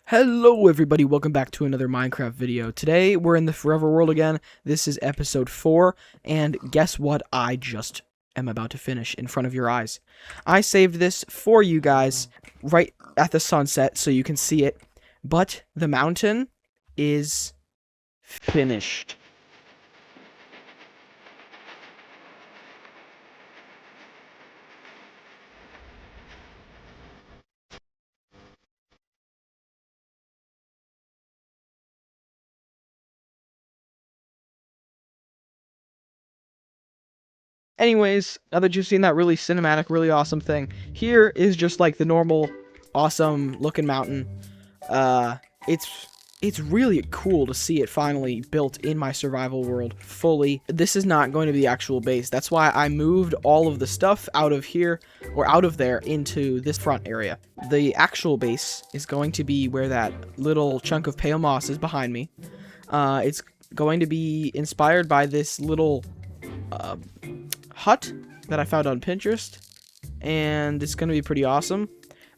Hello everybody, welcome back to another Minecraft video. Today we're in the Forever World again. This is episode 4, and guess what I just am about to finish in front of your eyes. I saved this for you guys right at the sunset so you can see it, but the mountain is finished. Anyways, now that you've seen that really cinematic, really awesome thing, here is just like the normal, awesome looking mountain. It's really cool to see it finally built in my survival world fully. This is not going to be the actual base. That's why I moved all of the stuff out of here, or out of there, into this front area. The actual base is going to be where that little chunk of pale moss is behind me. It's going to be inspired by this little hut that I found on Pinterest, and it's going to be pretty awesome.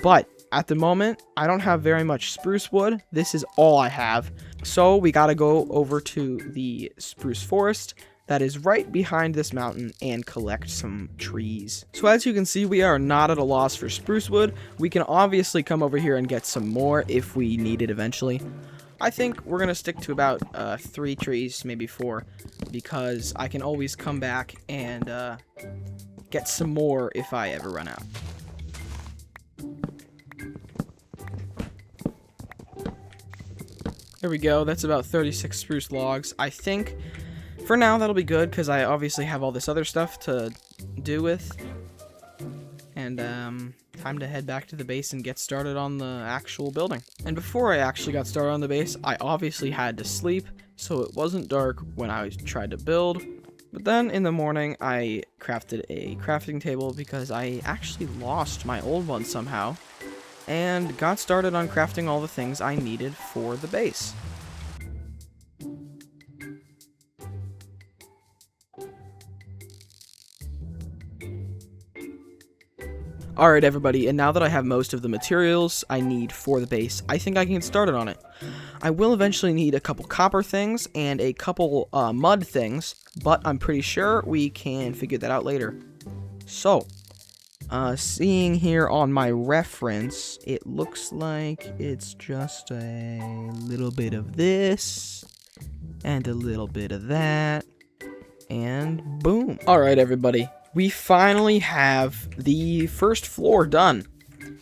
But at the moment, I don't have very much spruce wood. This is all I have. So we got to go over to the spruce forest that is right behind this mountain and collect some trees. So as you can see, we are not at a loss for spruce wood. We can obviously come over here and get some more if we need it eventually. I think we're going to stick to about 3 trees, maybe 4, because I can always come back and get some more if I ever run out. There we go, that's about 36 spruce logs. I think for now that'll be good, because I obviously have all this other stuff to do with. And time to head back to the base and get started on the actual building. And before I actually got started on the base, I obviously had to sleep, so it wasn't dark when I tried to build. But then in the morning, I crafted a crafting table because I actually lost my old one somehow, and got started on crafting all the things I needed for the base. Alright everybody, and now that I have most of the materials I need for the base, I think I can get started on it. I will eventually need a couple copper things and a couple mud things, but I'm pretty sure we can figure that out later. So, seeing here on my reference, it looks like it's just a little bit of this, and a little bit of that, and boom. Alright everybody. We finally have the first floor done.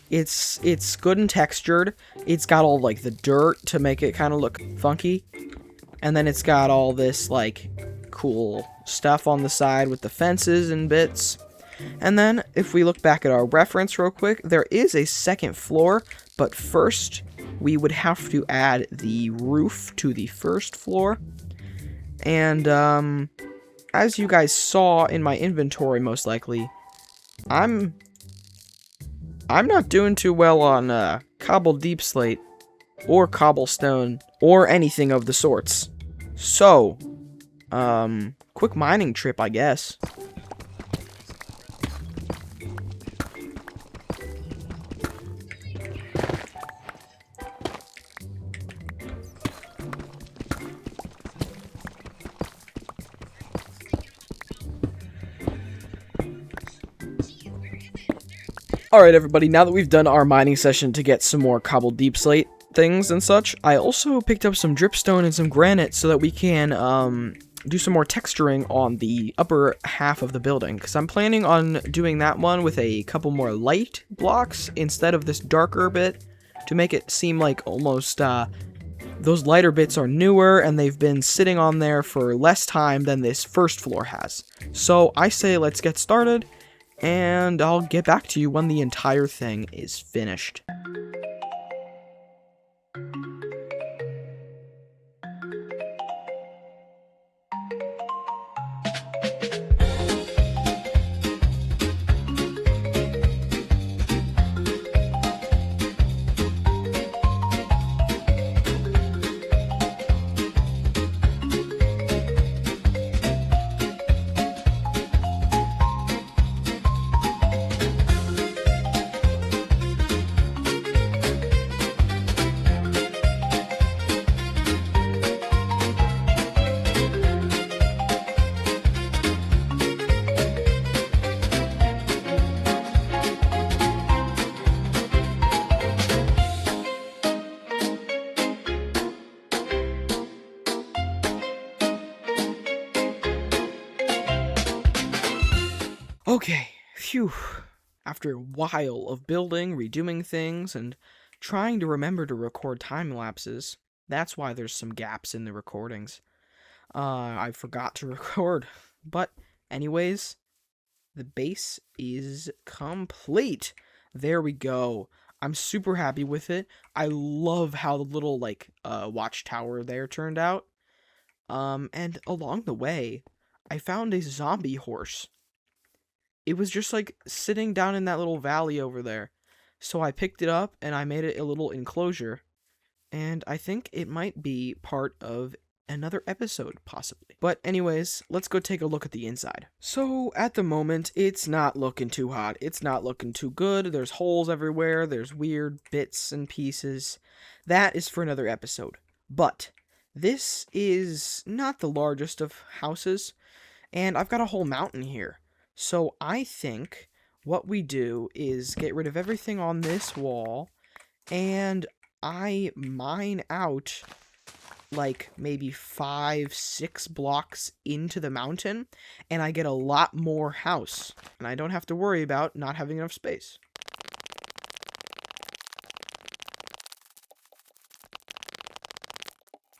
It's good and textured. It's got all like the dirt to make it kind of look funky. And then it's got all this like cool stuff on the side with the fences and bits. And then if we look back at our reference real quick, there is a second floor, but first we would have to add the roof to the first floor. And as you guys saw in my inventory, most likely, I'm not doing too well on cobbled deep slate or cobblestone or anything of the sorts. So, quick mining trip, I guess. Alright everybody, now that we've done our mining session to get some more cobbled deep slate things and such, I also picked up some dripstone and some granite so that we can do some more texturing on the upper half of the building, because I'm planning on doing that one with a couple more light blocks instead of this darker bit, to make it seem like almost those lighter bits are newer and they've been sitting on there for less time than this first floor has. So I say let's get started, and I'll get back to you when the entire thing is finished. Okay, phew. After a while of building, redoing things, and trying to remember to record time lapses, that's why there's some gaps in the recordings. I forgot to record. But, anyways, the base is complete. There we go. I'm super happy with it. I love how the little, watchtower there turned out. And along the way, I found a zombie horse. It was just, sitting down in that little valley over there. So I picked it up, and I made it a little enclosure. And I think it might be part of another episode, possibly. But anyways, let's go take a look at the inside. So, at the moment, it's not looking too hot. It's not looking too good. There's holes everywhere. There's weird bits and pieces. That is for another episode. But this is not the largest of houses, and I've got a whole mountain here. So I think what we do is get rid of everything on this wall, and I mine out maybe 5-6 blocks into the mountain, and I get a lot more house, and I don't have to worry about not having enough space.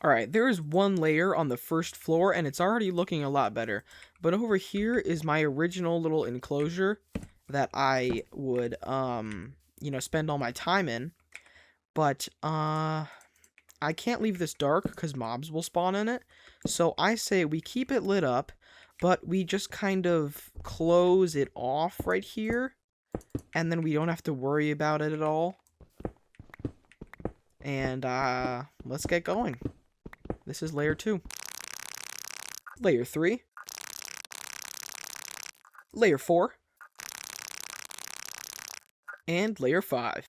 Alright, there is one layer on the first floor, and it's already looking a lot better. But over here is my original little enclosure that I would, spend all my time in. But, I can't leave this dark because mobs will spawn in it. So I say we keep it lit up, but we just kind of close it off right here. And then we don't have to worry about it at all. And, let's get going. This is layer 2. Layer 3. Layer 4. And layer 5.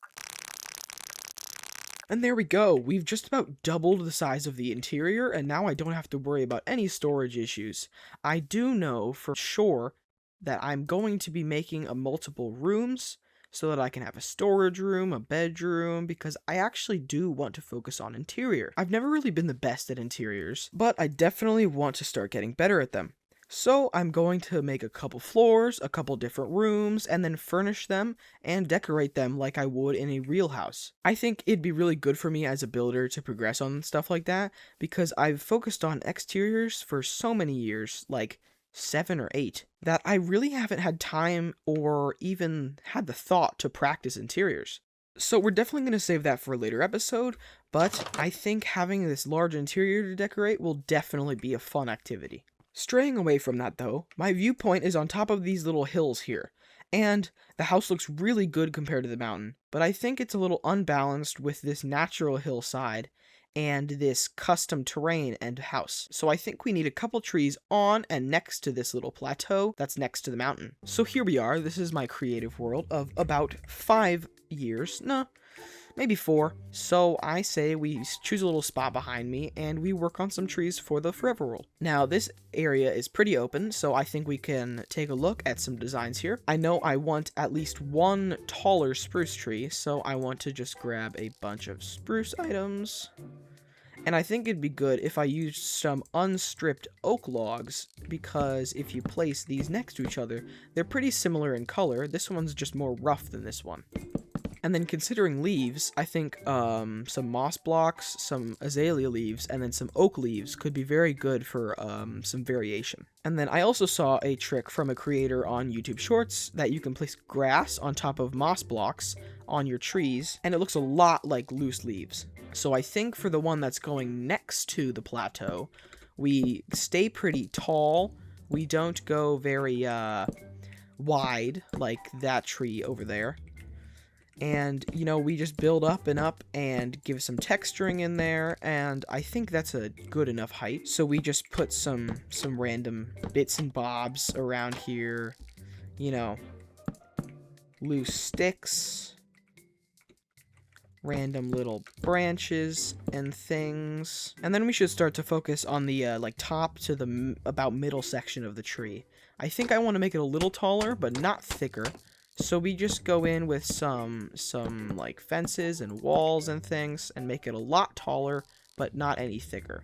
And there we go. We've just about doubled the size of the interior, and now I don't have to worry about any storage issues. I do know for sure that I'm going to be making a multiple rooms, so that I can have a storage room, a bedroom, because I actually do want to focus on interior. I've never really been the best at interiors, but I definitely want to start getting better at them. So I'm going to make a couple floors, a couple different rooms, and then furnish them and decorate them like I would in a real house. I think it'd be really good for me as a builder to progress on stuff like that, because I've focused on exteriors for so many years, 7 or 8, that I really haven't had time or even had the thought to practice interiors. So we're definitely going to save that for a later episode, but I think having this large interior to decorate will definitely be a fun activity. Straying away from that though, my viewpoint is on top of these little hills here, and the house looks really good compared to the mountain, but I think it's a little unbalanced with this natural hillside and this custom terrain and house. So I think we need a couple trees on and next to this little plateau that's next to the mountain. So here we are. This is my creative world of about 5 years. No, maybe 4. So I say we choose a little spot behind me and we work on some trees for the forever world. Now this area is pretty open, so I think we can take a look at some designs here. I know I want at least one taller spruce tree, so I want to just grab a bunch of spruce items. And I think it'd be good if I used some unstripped oak logs, because if you place these next to each other, they're pretty similar in color. This one's just more rough than this one. And then considering leaves, I think some moss blocks, some azalea leaves, and then some oak leaves could be very good for some variation. And then I also saw a trick from a creator on YouTube Shorts that you can place grass on top of moss blocks on your trees, and it looks a lot like loose leaves. So I think for the one that's going next to the plateau, we stay pretty tall. We don't go very wide like that tree over there. And, we just build up and give some texturing in there, and I think that's a good enough height. So we just put some random bits and bobs around here, loose sticks, random little branches and things. And then we should start to focus on the, top to the about middle section of the tree. I think I want to make it a little taller, but not thicker. So we just go in with some fences and walls and things and make it a lot taller, but not any thicker.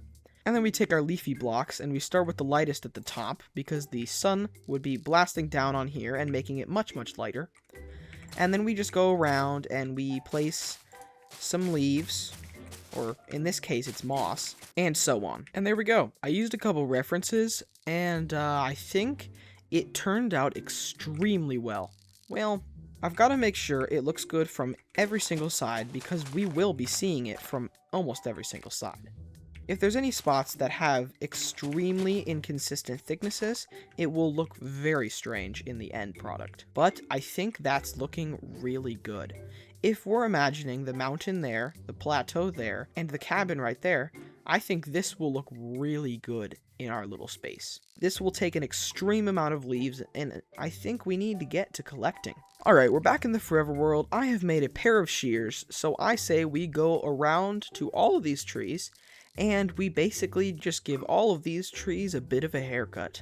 And then we take our leafy blocks and we start with the lightest at the top because the sun would be blasting down on here and making it much, much lighter. And then we just go around and we place some leaves, or in this case it's moss, and so on. And there we go. I used a couple references and I think it turned out extremely well. Well, I've got to make sure it looks good from every single side because we will be seeing it from almost every single side. If there's any spots that have extremely inconsistent thicknesses, it will look very strange in the end product. But I think that's looking really good. If we're imagining the mountain there, the plateau there, and the cabin right there, I think this will look really good in our little space. This will take an extreme amount of leaves, and I think we need to get to collecting. Alright, we're back in the Forever World. I have made a pair of shears, so I say we go around to all of these trees, and we basically just give all of these trees a bit of a haircut.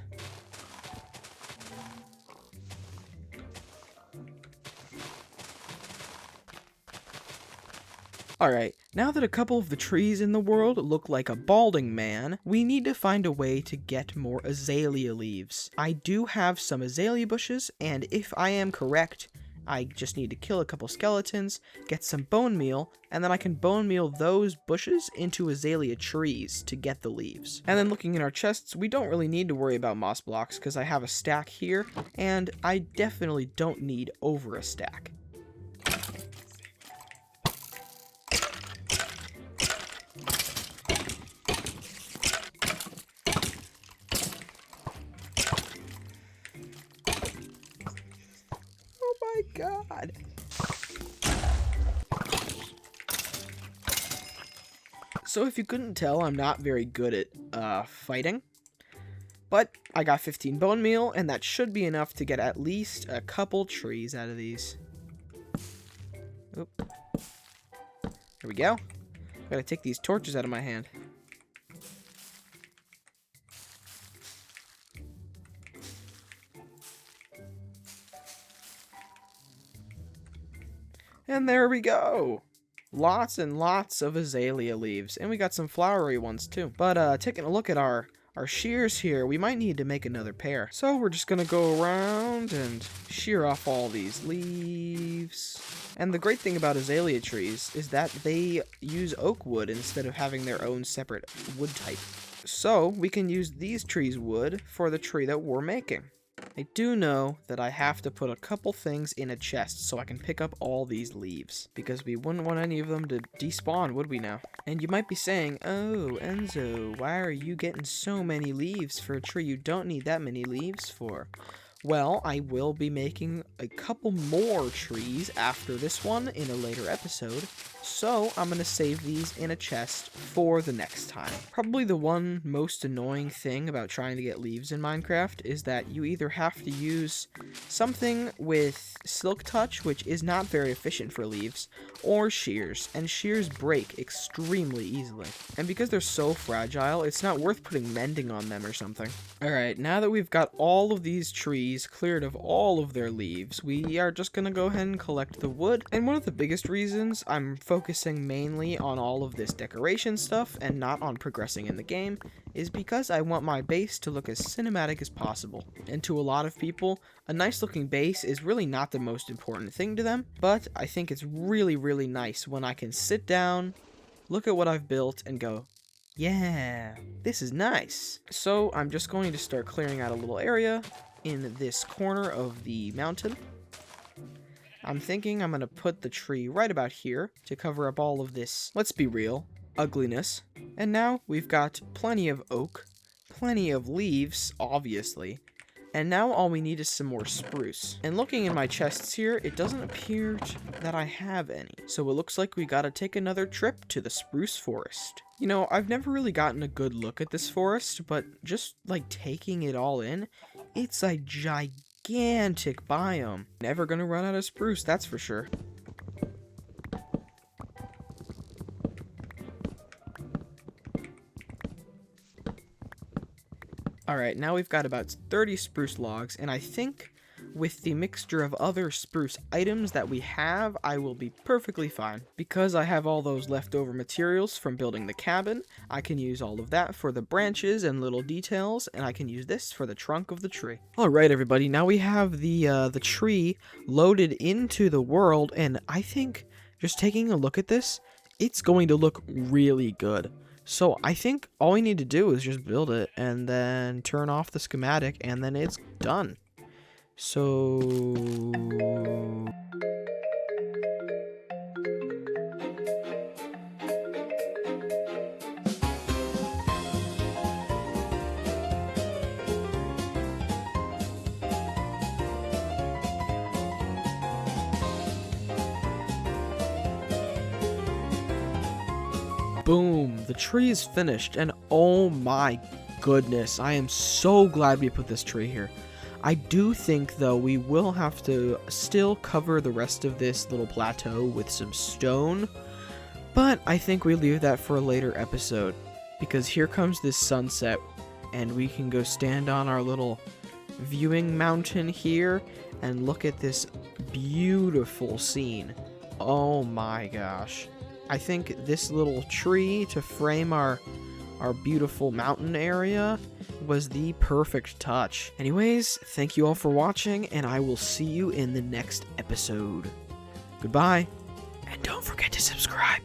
Alright, now that a couple of the trees in the world look like a balding man, we need to find a way to get more azalea leaves. I do have some azalea bushes, and if I am correct, I just need to kill a couple skeletons, get some bone meal, and then I can bone meal those bushes into azalea trees to get the leaves. And then looking in our chests, we don't really need to worry about moss blocks because I have a stack here, and I definitely don't need over a stack. God. So if you couldn't tell, I'm not very good at fighting, but I got 15 bone meal, and that should be enough to get at least a couple trees out of these. Oop. There we go. Gotta take these torches out of my hand. And there we go! Lots and lots of azalea leaves. And we got some flowery ones too. But taking a look at our shears here, we might need to make another pair. So we're just gonna go around and shear off all these leaves. And the great thing about azalea trees is that they use oak wood instead of having their own separate wood type. So we can use these trees' wood for the tree that we're making. I do know that I have to put a couple things in a chest so I can pick up all these leaves, because we wouldn't want any of them to despawn, would we now? And you might be saying, oh, Enzo, why are you getting so many leaves for a tree you don't need that many leaves for? Well, I will be making a couple more trees after this one in a later episode, so I'm going to save these in a chest for the next time. Probably the one most annoying thing about trying to get leaves in Minecraft is that you either have to use something with Silk Touch, which is not very efficient for leaves, or shears, and shears break extremely easily. And because they're so fragile, it's not worth putting mending on them or something. Alright, now that we've got all of these trees cleared of all of their leaves, we are just gonna go ahead and collect the wood. And one of the biggest reasons I'm focusing mainly on all of this decoration stuff and not on progressing in the game is because I want my base to look as cinematic as possible. And to a lot of people, a nice looking base is really not the most important thing to them, but I think it's really nice when I can sit down, look at what I've built, and go, yeah, this is nice. So I'm just going to start clearing out a little area in this corner of the mountain. I'm thinking I'm going to put the tree right about here to cover up all of this, let's be real, ugliness. And now we've got plenty of oak, plenty of leaves, obviously, and now all we need is some more spruce. And looking in my chests here, it doesn't appear that I have any. So it looks like we gotta take another trip to the spruce forest. You know, I've never really gotten a good look at this forest, but just like taking it all in, it's a gigantic biome. Never gonna run out of spruce, that's for sure. Alright, now we've got about 30 spruce logs, and I think with the mixture of other spruce items that we have, I will be perfectly fine. Because I have all those leftover materials from building the cabin, I can use all of that for the branches and little details, and I can use this for the trunk of the tree. Alright everybody, now we have the tree loaded into the world, and I think, just taking a look at this, it's going to look really good. So I think all we need to do is just build it and then turn off the schematic and then it's done. So boom, the tree is finished, and oh my goodness, I am so glad we put this tree here. I do think, though, we will have to still cover the rest of this little plateau with some stone, but I think we leave that for a later episode, because here comes this sunset, and we can go stand on our little viewing mountain here and look at this beautiful scene. Oh my gosh. I think this little tree to frame our beautiful mountain area was the perfect touch. Anyways, thank you all for watching, and I will see you in the next episode. Goodbye, and don't forget to subscribe.